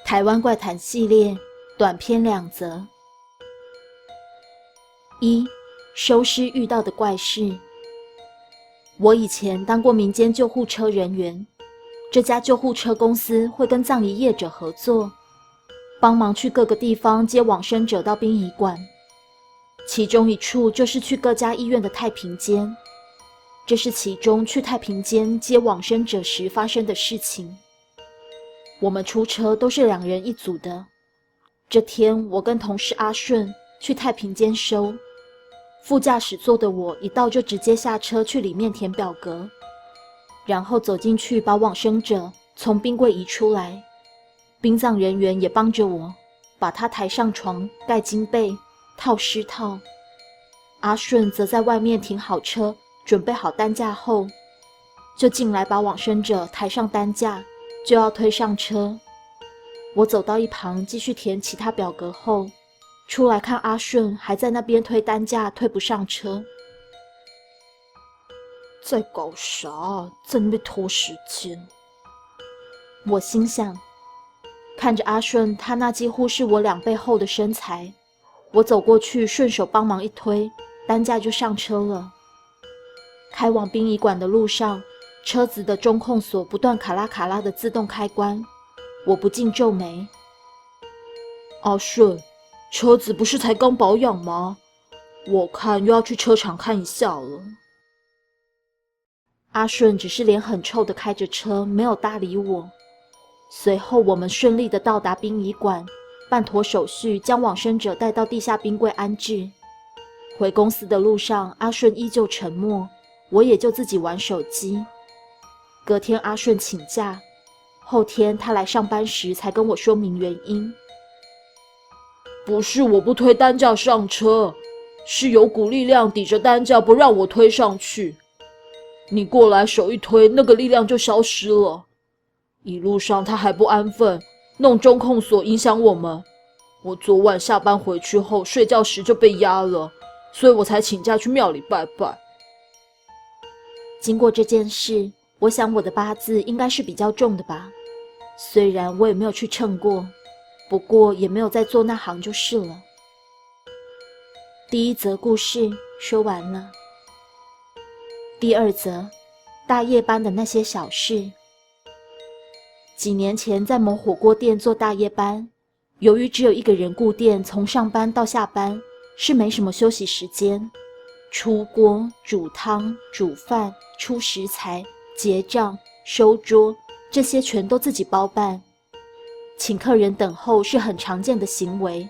台湾怪谈系列短篇2则。1. 收尸遇到的怪事。我以前当过民间救护车人员，这家救护车公司会跟葬仪业者合作，帮忙去各个地方接往生者到殡仪馆，其中一处就是去各家医院的太平间。这是其中去太平间接往生者时发生的事情。我们出车都是2人一组的。这天我跟同事阿顺去太平间收，副驾驶座的我一到就直接下车去里面填表格，然后走进去把往生者从冰柜移出来，殡葬人员也帮着我把他抬上床，盖金被，套尸套。阿顺则在外面停好车，准备好担架后，就进来把往生者抬上担架，就要推上车。我走到一旁继续填其他表格后，出来看阿顺还在那边推担架，推不上车。在搞啥？在那边拖时间。我心想，看着阿顺他那几乎是我2倍厚的身材，我走过去顺手帮忙一推，担架就上车了。开往殡仪馆的路上，车子的中控锁不断卡拉卡拉的自动开关，我不禁皱眉。阿顺，车子不是才刚保养吗？我看又要去车厂看一下了。阿顺只是脸很臭的开着车，没有搭理我。随后我们顺利的到达殡仪馆，办妥手续，将往生者带到地下冰柜安置。回公司的路上，阿顺依旧沉默，我也就自己玩手机。隔天阿顺请假，后天他来上班时才跟我说明原因。不是我不推担架上车，是有股力量抵着担架不让我推上去。你过来手一推，那个力量就消失了。一路上他还不安分，弄中控锁影响我们。我昨晚下班回去后，睡觉时就被压了，所以我才请假去庙里拜拜。经过这件事，我想我的八字应该是比较重的吧，虽然我也没有去称过，不过也没有再做那行就是了。第1则故事说完了。第2则，大夜班的那些小事。几年前在某火锅店做大夜班，由于只有1个人顾店，从上班到下班是没什么休息时间，出锅、煮汤、煮饭、出食材、结账、收桌，这些全都自己包办。请客人等候是很常见的行为，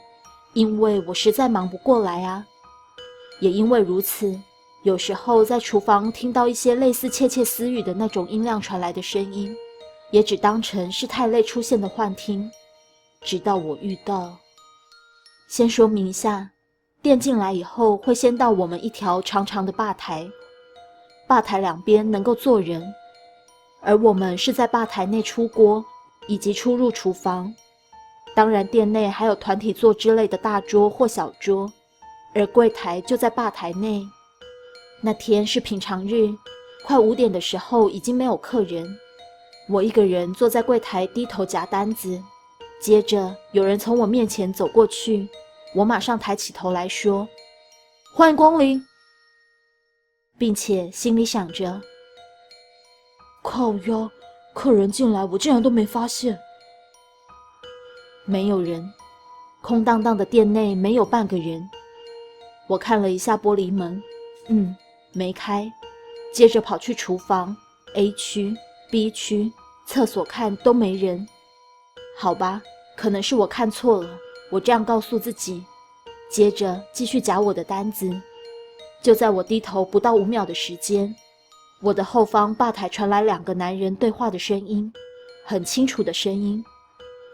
因为我实在忙不过来啊。也因为如此，有时候在厨房听到一些类似窃窃私语的那种音量传来的声音，也只当成是太累出现的幻听，直到我遇到。先说明一下，店进来以后会先到我们一条长长的吧台，吧台2边能够坐人，而我们是在吧台内出锅以及出入厨房。当然店内还有团体座之类的大桌或小桌，而柜台就在吧台内。那天是平常日，快5点的时候已经没有客人，我1个人坐在柜台低头夹单子。接着有人从我面前走过去，我马上抬起头来说欢迎光临，并且心里想着靠腰，客人进来我竟然都没发现。没有人，空荡荡的店内没有半个人。我看了一下玻璃门，没开，接着跑去厨房 A 区 B 区厕所看都没人。好吧，可能是我看错了，我这样告诉自己，接着继续夹我的单子。就在我低头不到5秒的时间，我的后方吧台传来2个男人对话的声音，很清楚的声音，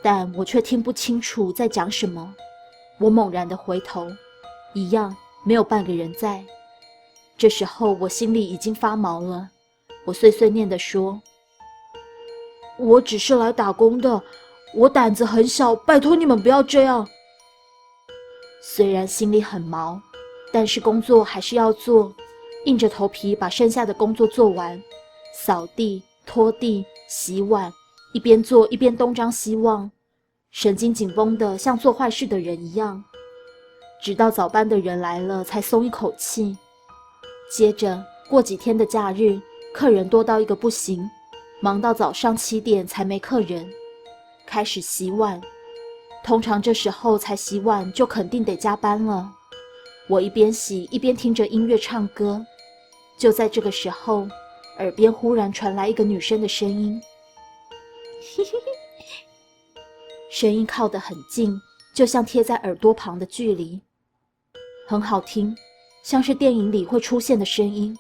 但我却听不清楚在讲什么。我猛然的回头，一样没有半个人在。这时候我心里已经发毛了，我碎碎念地说，我只是来打工的，我胆子很小，拜托你们不要这样。虽然心里很毛，但是工作还是要做，硬着头皮把剩下的工作做完，扫地、拖地、洗碗，一边做一边东张西望，神经紧绷的像做坏事的人一样。直到早班的人来了才松一口气。接着过几天的假日，客人多到一个不行，忙到早上7点才没客人。开始洗碗，通常这时候才洗碗就肯定得加班了。我一边洗一边听着音乐唱歌。就在这个时候，耳边忽然传来一个女生的声音，声音靠得很近，就像贴在耳朵旁的距离，很好听，像是电影里会出现的声音，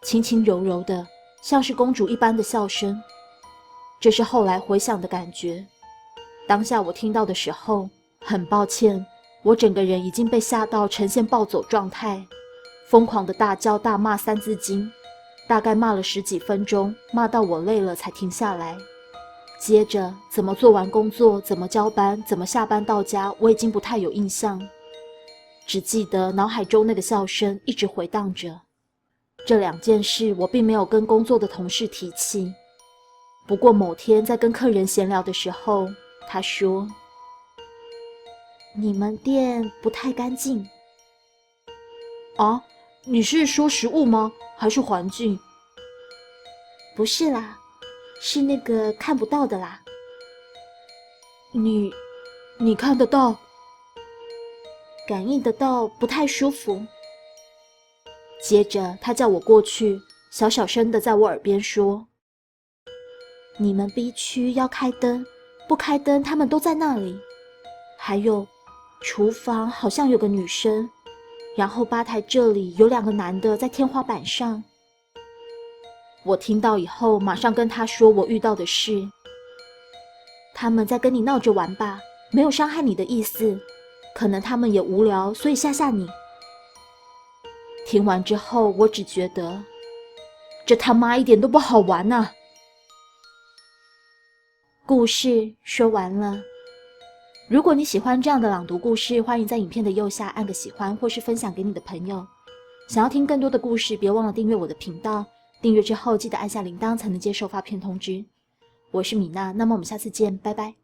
轻轻柔柔的，像是公主一般的笑声。这是后来回想的感觉。当下我听到的时候，很抱歉，我整个人已经被吓到呈现暴走状态，疯狂的大叫大骂3字经，大概骂了10几分钟，骂到我累了才停下来。接着怎么做完工作，怎么交班，怎么下班到家，我已经不太有印象，只记得脑海中那个笑声一直回荡着。这2件事我并没有跟工作的同事提起，不过某天在跟客人闲聊的时候，他说：“你们店不太干净。”啊，你是说食物吗？还是环境？不是啦，是那个看不到的啦。你看得到？感应得到，不太舒服。接着他叫我过去，小小声的在我耳边说：“你们 B 区要开灯，不开灯他们都在那里。还有，厨房好像有个女生，然后吧台这里有2个男的在天花板上。”我听到以后马上跟他说我遇到的事。他们在跟你闹着玩吧，没有伤害你的意思，可能他们也无聊，所以吓吓你。听完之后，我只觉得这他妈一点都不好玩啊。故事说完了。如果你喜欢这样的朗读故事，欢迎在影片的右下按个喜欢，或是分享给你的朋友。想要听更多的故事，别忘了订阅我的频道。订阅之后记得按下铃铛才能接受发片通知。我是米娜，那么我们下次见，拜拜。